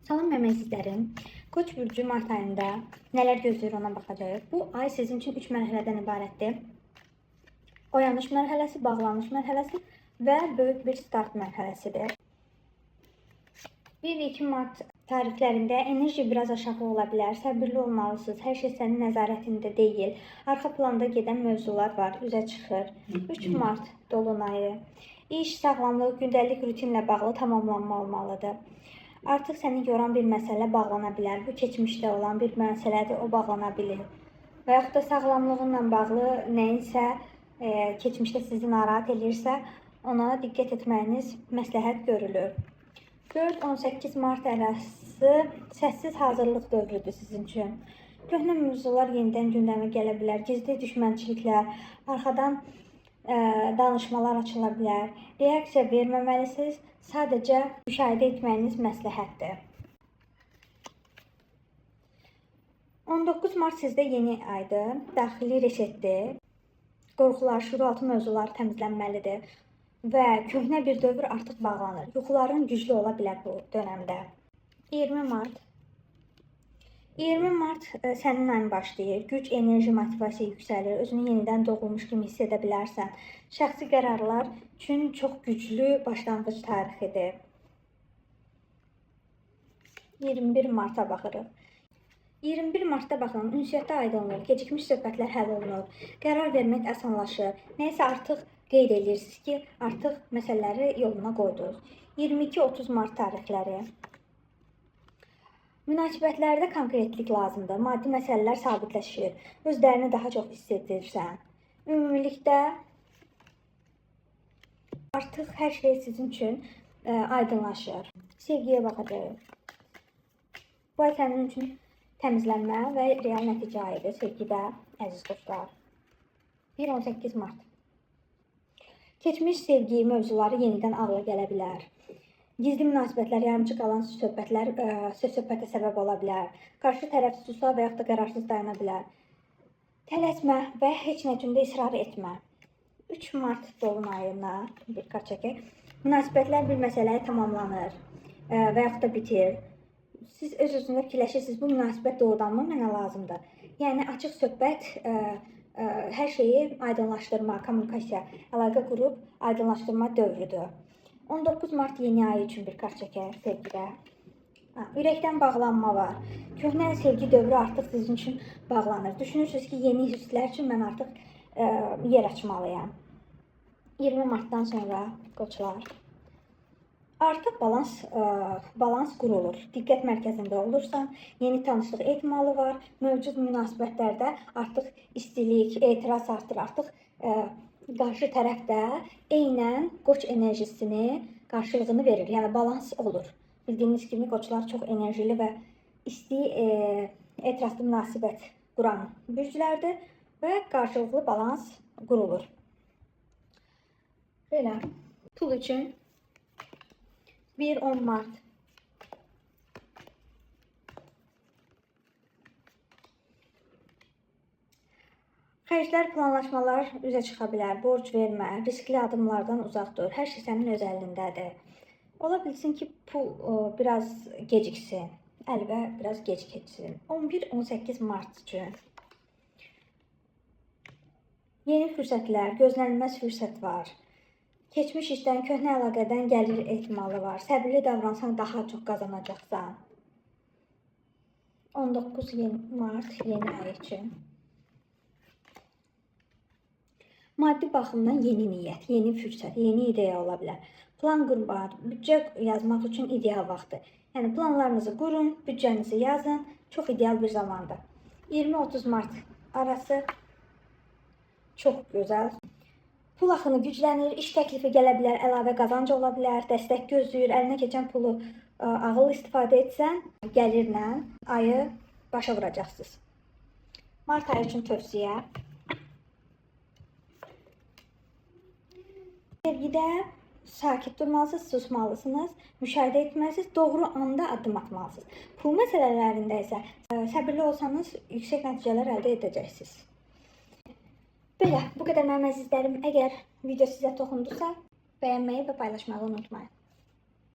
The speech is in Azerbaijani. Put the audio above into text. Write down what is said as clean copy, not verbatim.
Salam mənim əzizlərim. Koç burcu mart ayında nələr gözləyir ona baxacağıq. Bu ay sizin üçün 3 mərhələdən ibarətdir. Oyanış mərhələsi, bağlanış mərhələsi və böyük bir start mərhələsidir. 1-2 mart tarixlərində enerji biraz aşağı ola bilər. Səbirli olmalısınız. Hər şey sənin nəzarətində deyil. Arxa planda gedən mövzular var, üzə çıxır. 3 mart dolunayı. İş, sağlamlıq, gündəlik rutinlə bağlı tamamlanmalıdır. Artıq səni yoran bir məsələ bağlana bilər. Bu keçmişdə olan bir məsələdir, o bağlana bilir. Və yaxud da sağlamlığınla bağlı nəyinsə keçmişdə sizi narahat edirsə, ona diqqət etməyiniz məsləhət görülür. 4-18 mart arası səssiz hazırlıq dövrüdür sizin üçün. Köhnə mövzular yenidən gündəmə gələ bilər. Gizli düşmənçiliklər, arxadan danışmalar açıla bilər. Reaksiya verməməlisiniz. Sadəcə müşahidə etməyiniz məsləhətdir. 19 mart sizdə yeni aydır. Daxili resetdir. Qorxular, şüuraltı mövzular təmizlənməlidir. Və köhnə bir dövr artıq bağlanır. Yuxuların güclü ola bilər bu dönəmdə. 20 mart. 20 mart sənin ayın başlayır. Güc, enerji, motivasiya yüksəlir. Özünü yenidən doğulmuş kimi hiss edə bilərsən. Şəxsi qərarlar üçün çox güclü başlanğıc tarixidir. 21 marta baxırıq. 21 martda baxın, ünsiyyətdə aydınlıq, gecikmiş söhbətlər həll olunur. Qərar vermək asanlaşır. Nəysə artıq qeyd edirsiniz ki, artıq məsələləri yoluna qoydunuz. 22-30 mart tarixləri. Münasibətlərdə konkretlik lazımdır. Maddi məsələlər sabitləşir. Özlərini daha çox hiss edirsən. Ümumilikdə artıq hər şey sizin üçün aydınlaşır. Sevgiyə baxacağıq. Bu ay sənin üçün təmizlənmə və real nəticə ayıdır sevgidə, əziz dostlar. 1-18 mart. Keçmiş sevgi mövzuları yenidən ağla gələ bilər. Gizli münasibətlər, yarımçıq qalan söhbətlər söz-söhbətə səbəb ola bilər. Qarşı tərəf susa və yaxud da qərarsız dayana bilər. Tələsmə və heç nə üçün də israr etmə. 3 mart dolunayına bir kart çəkək. Münasibətlər bir məsələyə tamamlanır və yaxud da bitir. Siz öz-özünüzdə fikirləşirsiniz, bu münasibət doğrudanmı mənə lazımdır? Yəni açıq söhbət, hər şeyi aydınlaşdırma, kommunikasiya, əlaqə qurub aydınlaşdırma dövrüdür. 19 mart yeni ay üçün bir kart çəkək sevgidə. Ürəkdən bağlanma var. Köhnə sevgi dövrü artıq sizin üçün bağlanır. Düşünürsünüz ki, yeni hisslər üçün mən artıq yer açmalıyam. 20 martdan sonra qoçlar. Artıq balans qurulur. Diqqət mərkəzində olursan, yeni tanışlıq ehtimalı var. Mövcud münasibətlərdə artıq istilik, etiraz artır. Artıq qarşı tərəfdə eynən qoç enerjisini, qarşılığını verir. Yəni balans olur. Bildiyiniz kimi qoçlar çox enerjili və isti, etirazlı münasibət quran bürclərdir və qarşılıqlı balans qurulur. Belə, pul üçün 1-10 mart. Xərclər, planlaşmalar üzə çıxa bilər, borc vermə, riskli adımlardan uzaq dur. Hər şey sənin öz əlindədir. Ola bilsin ki, pul biraz geciksin, əlbə biraz gec keçsin. 11-18 mart üçün. Yeni fürsətlər, gözlənilməz fürsət var. Keçmiş işdən, köhnə əlaqədən gəlir ehtimalı var. Səbirli davransan daha çox qazanacaqsan. 19 mart yeni ay üçün. Maddi baxımdan yeni niyyət, yeni fürsət, yeni ideya ola bilər. Plan qurmaq, büdcə yazmaq üçün ideal vaxtdır. Yəni planlarınızı qurun, büdcənizi yazın, çox ideal bir zamandır. 20-30 mart arası çox gözəl. Pul axını güclənir, iş təklifi gələ bilər, əlavə qazanc ola bilər, dəstək gözləyir, əlinə keçən pulu ağıl istifadə etsən, gəlirlə ayı başa vuracaqsınız. Mart ayı üçün tövsiyə. Sevgidə sakit durmalısınız, susmalısınız, müşahidə etməlisiniz, doğru anda addım atmalısınız. Pul məsələlərində isə səbirli olsanız yüksək nəticələr əldə edəcəksiniz. Belə, bu qədər mənim əzizlərim. Əgər video sizə toxundusa, bəyənməyi və paylaşmağı unutmayın.